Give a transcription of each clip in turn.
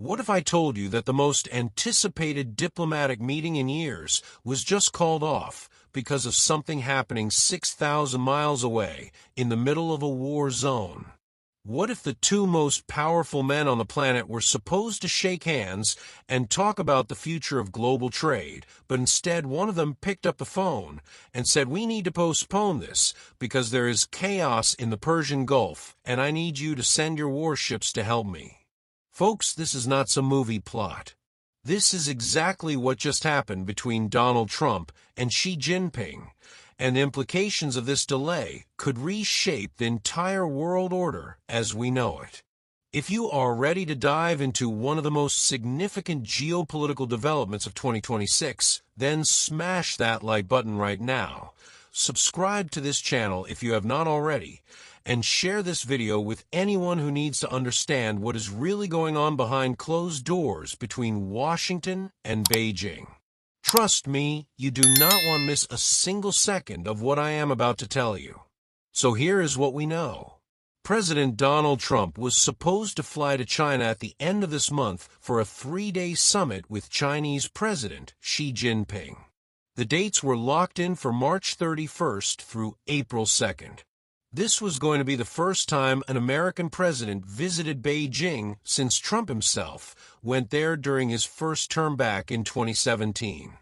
What if I told you that the most anticipated diplomatic meeting in years was just called off because of something happening 6,000 miles away in the middle of a war zone? What if the two most powerful men on the planet were supposed to shake hands and talk about the future of global trade, but instead one of them picked up the phone and said, "We need to postpone this because there is chaos in the Persian Gulf and I need you to send your warships to help me"? Folks, this is not some movie plot. This is exactly what just happened between Donald Trump and Xi Jinping, and the implications of this delay could reshape the entire world order as we know it. If you are ready to dive into one of the most significant geopolitical developments of 2026, then smash that like button right now. Subscribe to this channel if you have not already, and share this video with anyone who needs to understand what is really going on behind closed doors between Washington and Beijing. Trust me, you do not want to miss a single second of what I am about to tell you. So here is what we know. President Donald Trump was supposed to fly to China at the end of this month for a 3-day summit with Chinese President Xi Jinping. The dates were locked in for March 31st through April 2nd. This was going to be the first time an American president visited Beijing since Trump himself went there during his first term back in 2017.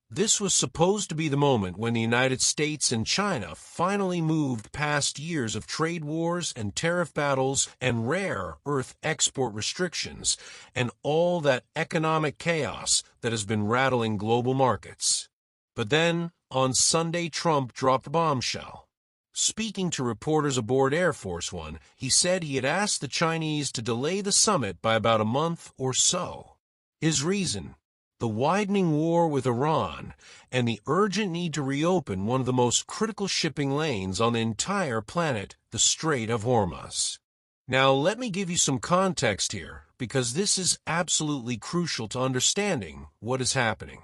This was supposed to be the moment when the United States and China finally moved past years of trade wars and tariff battles and rare earth export restrictions and all that economic chaos that has been rattling global markets. But then, on Sunday, Trump dropped a bombshell. Speaking to reporters aboard Air Force One, he said he had asked the Chinese to delay the summit by about a month or so. His reason? The widening war with Iran and the urgent need to reopen one of the most critical shipping lanes on the entire planet, the Strait of Hormuz. Now, let me give you some context here, because this is absolutely crucial to understanding what is happening.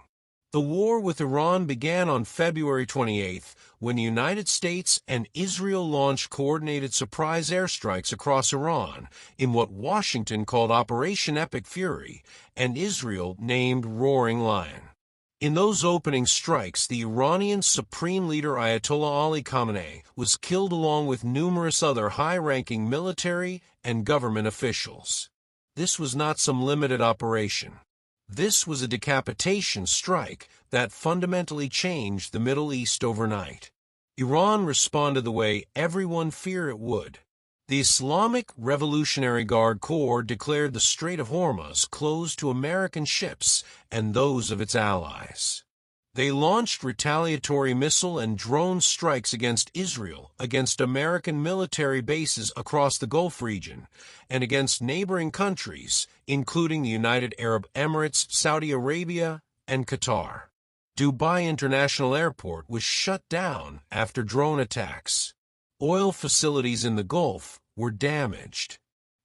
The war with Iran began on February 28th when the United States and Israel launched coordinated surprise airstrikes across Iran in what Washington called Operation Epic Fury and Israel named Roaring Lion. In those opening strikes, the Iranian Supreme Leader Ayatollah Ali Khamenei was killed along with numerous other high-ranking military and government officials. This was not some limited operation. This was a decapitation strike that fundamentally changed the Middle East overnight. Iran responded the way everyone feared it would. The Islamic Revolutionary Guard Corps declared the Strait of Hormuz closed to American ships and those of its allies. They launched retaliatory missile and drone strikes against Israel, against American military bases across the Gulf region, and against neighboring countries, including the United Arab Emirates, Saudi Arabia, and Qatar. Dubai International Airport was shut down after drone attacks. Oil facilities in the Gulf were damaged.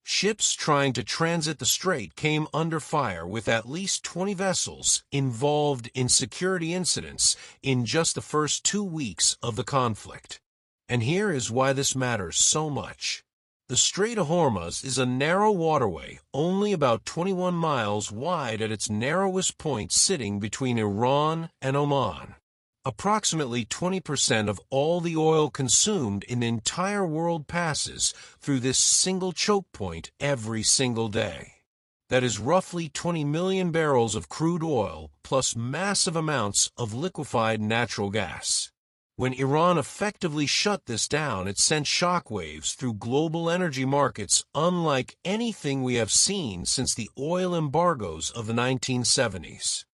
Ships trying to transit the strait came under fire with at least 20 vessels involved in security incidents in just the first 2 weeks of the conflict. And here is why this matters so much. The Strait of Hormuz is a narrow waterway, only about 21 miles wide at its narrowest point, sitting between Iran and Oman. Approximately 20% of all the oil consumed in the entire world passes through this single choke point every single day. That is roughly 20 million barrels of crude oil plus massive amounts of liquefied natural gas. When Iran effectively shut this down, it sent shockwaves through global energy markets unlike anything we have seen since the oil embargoes of the 1970s.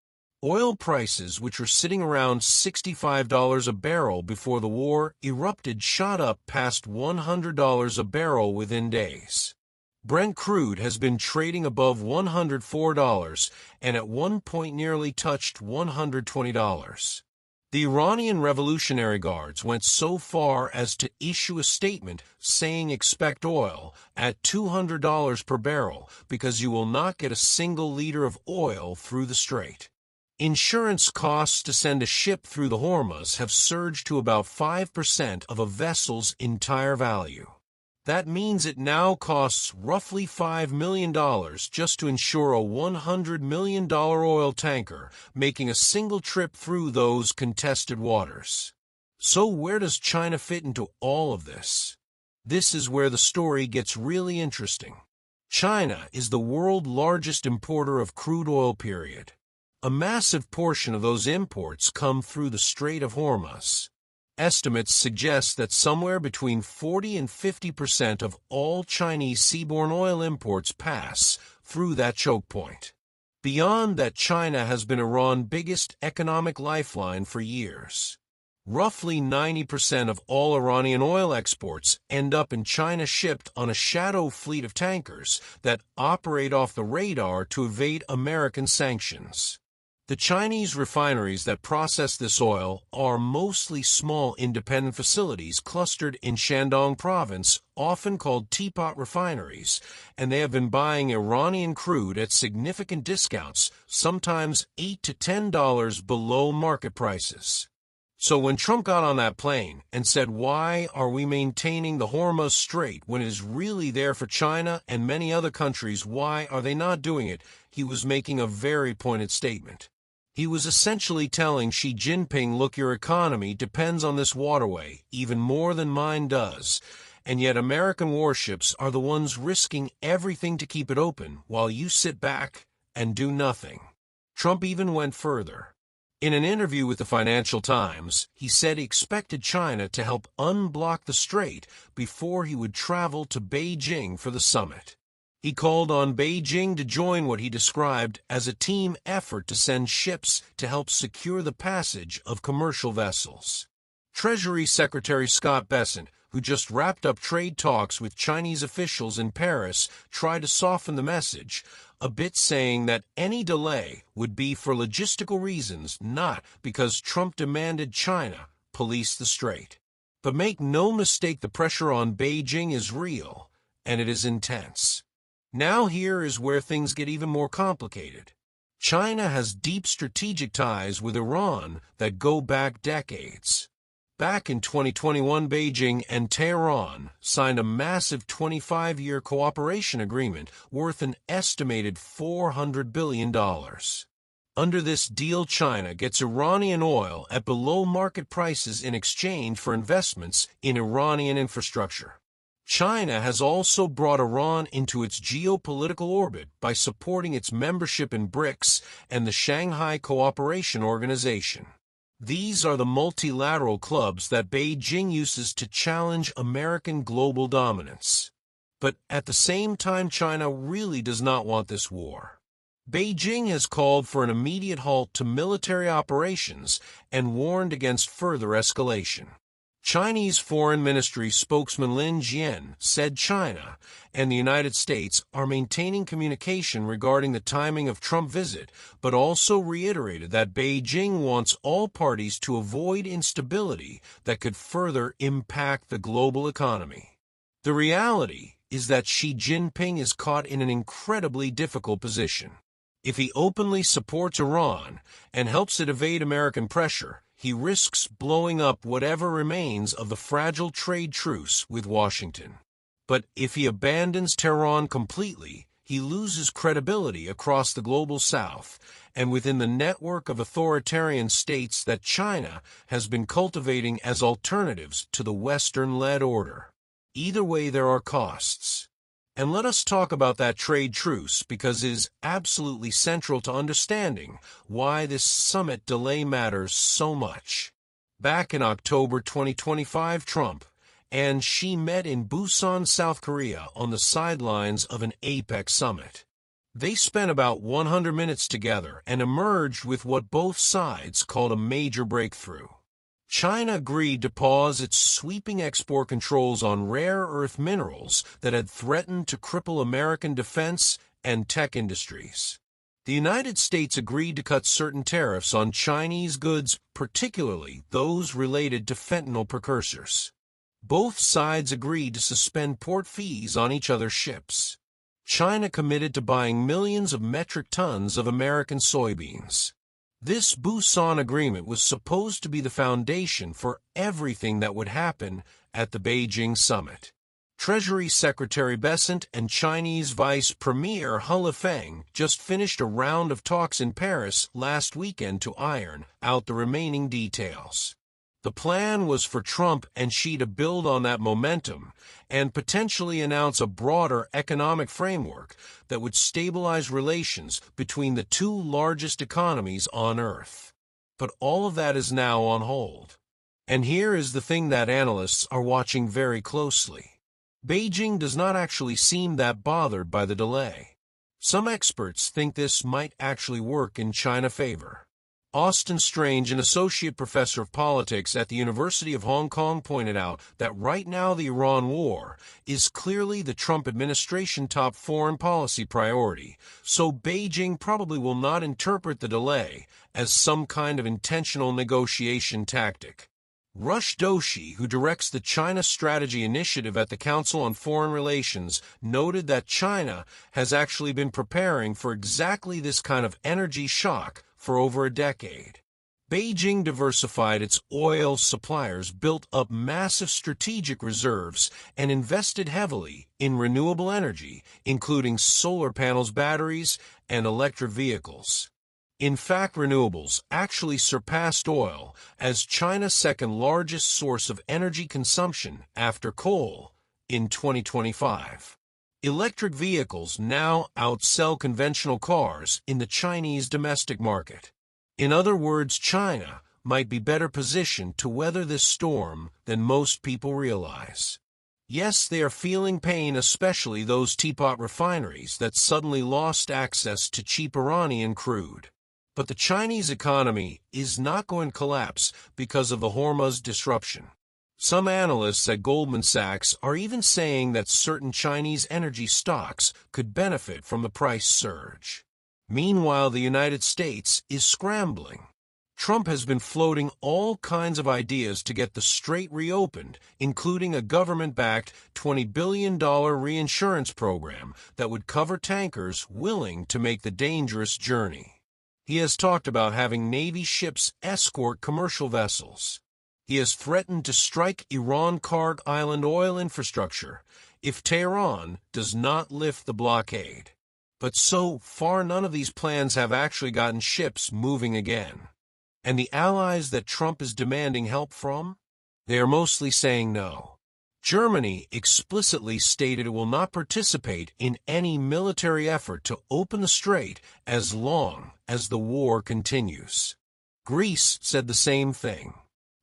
Oil prices, which were sitting around $65 a barrel before the war erupted, shot up past $100 a barrel within days. Brent crude has been trading above $104 and at one point nearly touched $120. The Iranian Revolutionary Guards went so far as to issue a statement saying expect oil at $200 per barrel because you will not get a single liter of oil through the strait. Insurance costs to send a ship through the Hormuz have surged to about 5% of a vessel's entire value. That means it now costs roughly $5 million just to insure a $100 million oil tanker making a single trip through those contested waters. So where does China fit into all of this? This is where the story gets really interesting. China is the world's largest importer of crude oil, period. A massive portion of those imports come through the Strait of Hormuz. Estimates suggest that somewhere between 40 and 50% of all Chinese seaborne oil imports pass through that choke point. Beyond that, China has been Iran's biggest economic lifeline for years. Roughly 90% of all Iranian oil exports end up in China, shipped on a shadow fleet of tankers that operate off the radar to evade American sanctions. The Chinese refineries that process this oil are mostly small independent facilities clustered in Shandong province, often called teapot refineries, and they have been buying Iranian crude at significant discounts, sometimes $8 to $10 below market prices. So when Trump got on that plane and said, "Why are we maintaining the Hormuz Strait when it is really there for China and many other countries? Why are they not doing it?" he was making a very pointed statement. He was essentially telling Xi Jinping, look, your economy depends on this waterway even more than mine does, and yet American warships are the ones risking everything to keep it open while you sit back and do nothing. Trump even went further. In an interview with the Financial Times, he said he expected China to help unblock the strait before he would travel to Beijing for the summit. He called on Beijing to join what he described as a team effort to send ships to help secure the passage of commercial vessels. Treasury Secretary Scott Bessent, who just wrapped up trade talks with Chinese officials in Paris, tried to soften the message a bit, saying that any delay would be for logistical reasons, not because Trump demanded China police the strait. But make no mistake, the pressure on Beijing is real, and it is intense. Now here is where things get even more complicated. China has deep strategic ties with Iran that go back decades. Back in 2021, Beijing and Tehran signed a massive 25-year cooperation agreement worth an estimated $400 billion. Under this deal, China gets Iranian oil at below-market prices in exchange for investments in Iranian infrastructure. China has also brought Iran into its geopolitical orbit by supporting its membership in BRICS and the Shanghai Cooperation Organization. These are the multilateral clubs that Beijing uses to challenge American global dominance. But at the same time, China really does not want this war. Beijing has called for an immediate halt to military operations and warned against further escalation. Chinese Foreign Ministry spokesman Lin Jian said China and the United States are maintaining communication regarding the timing of Trump's visit, but also reiterated that Beijing wants all parties to avoid instability that could further impact the global economy. The reality is that Xi Jinping is caught in an incredibly difficult position. If he openly supports Iran and helps it evade American pressure, he risks blowing up whatever remains of the fragile trade truce with Washington. But if he abandons Tehran completely, he loses credibility across the global South and within the network of authoritarian states that China has been cultivating as alternatives to the Western-led order. Either way, there are costs. And let us talk about that trade truce, because it is absolutely central to understanding why this summit delay matters so much. Back in October 2025, Trump and Xi met in Busan, South Korea, on the sidelines of an APEC summit. They spent about 100 minutes together and emerged with what both sides called a major breakthrough. China agreed to pause its sweeping export controls on rare earth minerals that had threatened to cripple American defense and tech industries. The United States agreed to cut certain tariffs on Chinese goods, particularly those related to fentanyl precursors. Both sides agreed to suspend port fees on each other's ships. China committed to buying millions of metric tons of American soybeans. This Busan agreement was supposed to be the foundation for everything that would happen at the Beijing summit. Treasury Secretary Bessent and Chinese Vice Premier He Lifeng just finished a round of talks in Paris last weekend to iron out the remaining details. The plan was for Trump and Xi to build on that momentum and potentially announce a broader economic framework that would stabilize relations between the two largest economies on Earth. But all of that is now on hold. And here is the thing that analysts are watching very closely. Beijing does not actually seem that bothered by the delay. Some experts think this might actually work in China's favor. Austin Strange, an associate professor of politics at the University of Hong Kong, pointed out that right now the Iran war is clearly the Trump administration top foreign policy priority, so Beijing probably will not interpret the delay as some kind of intentional negotiation tactic. Rush Doshi, who directs the China Strategy Initiative at the Council on Foreign Relations, noted that China has actually been preparing for exactly this kind of energy shock for over a decade. Beijing diversified its oil suppliers, built up massive strategic reserves, and invested heavily in renewable energy, including solar panels, batteries, and electric vehicles. In fact, renewables actually surpassed oil as China's second-largest source of energy consumption after coal in 2025. Electric vehicles now outsell conventional cars in the Chinese domestic market. In other words, China might be better positioned to weather this storm than most people realize. Yes, they are feeling pain, especially those teapot refineries that suddenly lost access to cheap Iranian crude. But the Chinese economy is not going to collapse because of the Hormuz disruption. Some analysts at Goldman Sachs are even saying that certain Chinese energy stocks could benefit from the price surge. Meanwhile, the United States is scrambling. Trump has been floating all kinds of ideas to get the strait reopened, including a government-backed $20 billion reinsurance program that would cover tankers willing to make the dangerous journey. He has talked about having Navy ships escort commercial vessels. He has threatened to strike Iran-Karg Island oil infrastructure if Tehran does not lift the blockade. But so far, none of these plans have actually gotten ships moving again. And the allies that Trump is demanding help from? They are mostly saying no. Germany explicitly stated it will not participate in any military effort to open the strait as long as the war continues. Greece said the same thing.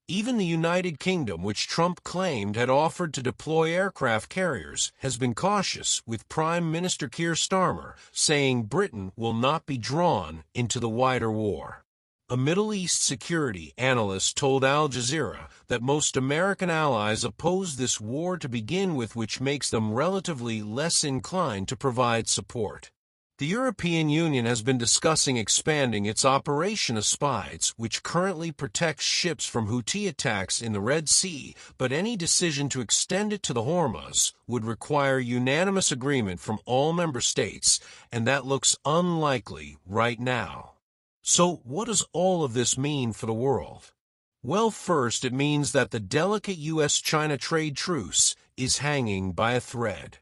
Even the United Kingdom, which Trump claimed had offered to deploy aircraft carriers, has been cautious, with Prime Minister Keir Starmer saying Britain will not be drawn into the wider war. A Middle East security analyst told Al Jazeera that most American allies oppose this war to begin with, which makes them relatively less inclined to provide support. The European Union has been discussing expanding its Operation Aspides, which currently protects ships from Houthi attacks in the Red Sea, but any decision to extend it to the Hormuz would require unanimous agreement from all member states, and that looks unlikely right now. So what does all of this mean for the world? Well, first, it means that the delicate U.S.-China trade truce is hanging by a thread.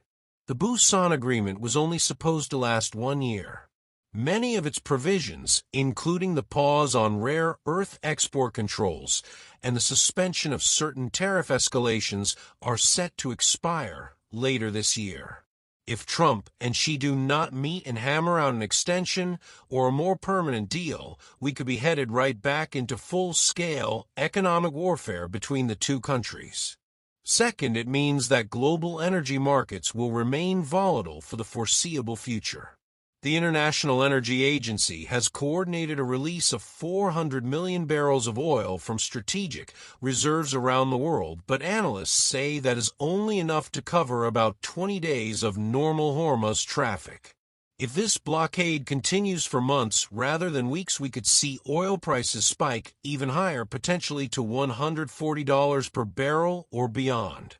The Busan Agreement was only supposed to last 1 year. Many of its provisions, including the pause on rare earth export controls and the suspension of certain tariff escalations, are set to expire later this year. If Trump and Xi do not meet and hammer out an extension or a more permanent deal, we could be headed right back into full-scale economic warfare between the two countries. Second, it means that global energy markets will remain volatile for the foreseeable future. The International Energy Agency has coordinated a release of 400 million barrels of oil from strategic reserves around the world, but analysts say that is only enough to cover about 20 days of normal Hormuz traffic. If this blockade continues for months rather than weeks, we could see oil prices spike even higher, potentially to $140 per barrel or beyond.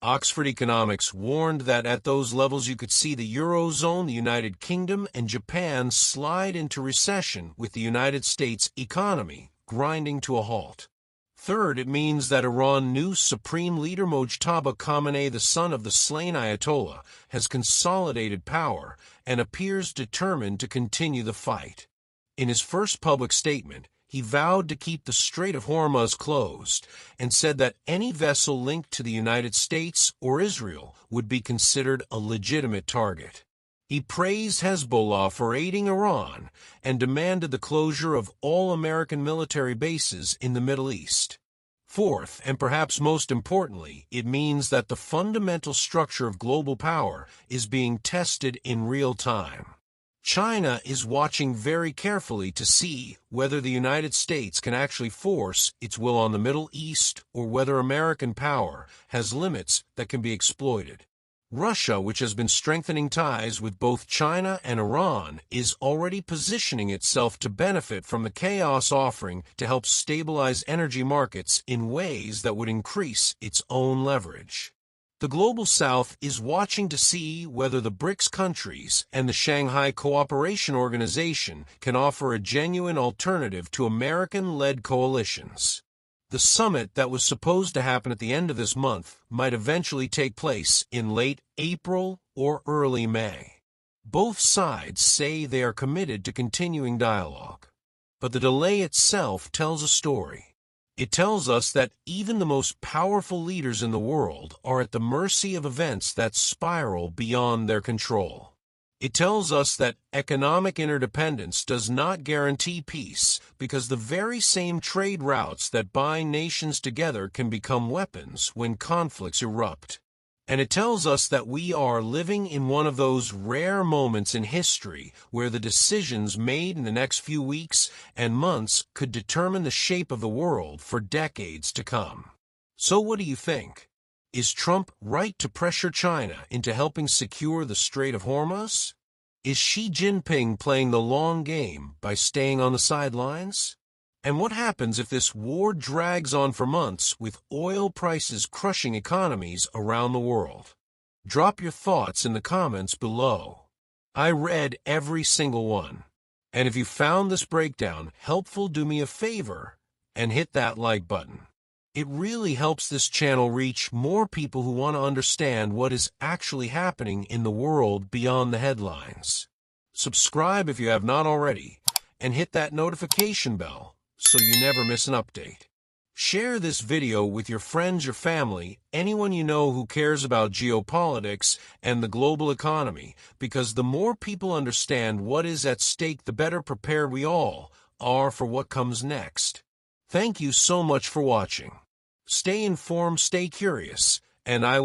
Oxford Economics warned that at those levels you could see the Eurozone, the United Kingdom, and Japan slide into recession, with the United States economy grinding to a halt. Third, it means that Iran's new supreme leader Mojtaba Khamenei, the son of the slain Ayatollah, has consolidated power and appears determined to continue the fight. In his first public statement, he vowed to keep the Strait of Hormuz closed and said that any vessel linked to the United States or Israel would be considered a legitimate target. He praised Hezbollah for aiding Iran and demanded the closure of all American military bases in the Middle East. Fourth, and perhaps most importantly, it means that the fundamental structure of global power is being tested in real time. China is watching very carefully to see whether the United States can actually force its will on the Middle East or whether American power has limits that can be exploited. Russia, which has been strengthening ties with both China and Iran, is already positioning itself to benefit from the chaos, offering to help stabilize energy markets in ways that would increase its own leverage. The Global South is watching to see whether the BRICS countries and the Shanghai Cooperation Organization can offer a genuine alternative to American-led coalitions. The summit that was supposed to happen at the end of this month might eventually take place in late April or early May. Both sides say they are committed to continuing dialogue. But the delay itself tells a story. It tells us that even the most powerful leaders in the world are at the mercy of events that spiral beyond their control. It tells us that economic interdependence does not guarantee peace because the very same trade routes that bind nations together can become weapons when conflicts erupt. And it tells us that we are living in one of those rare moments in history where the decisions made in the next few weeks and months could determine the shape of the world for decades to come. So what do you think? Is Trump right to pressure China into helping secure the Strait of Hormuz? Is Xi Jinping playing the long game by staying on the sidelines? And what happens if this war drags on for months with oil prices crushing economies around the world? Drop your thoughts in the comments below. I read every single one. And if you found this breakdown helpful, do me a favor and hit that like button. It really helps this channel reach more people who want to understand what is actually happening in the world beyond the headlines. Subscribe if you have not already, and hit that notification bell so you never miss an update. Share this video with your friends, your family, anyone you know who cares about geopolitics and the global economy, because the more people understand what is at stake, the better prepared we all are for what comes next. Thank you so much for watching. Stay informed, stay curious, and I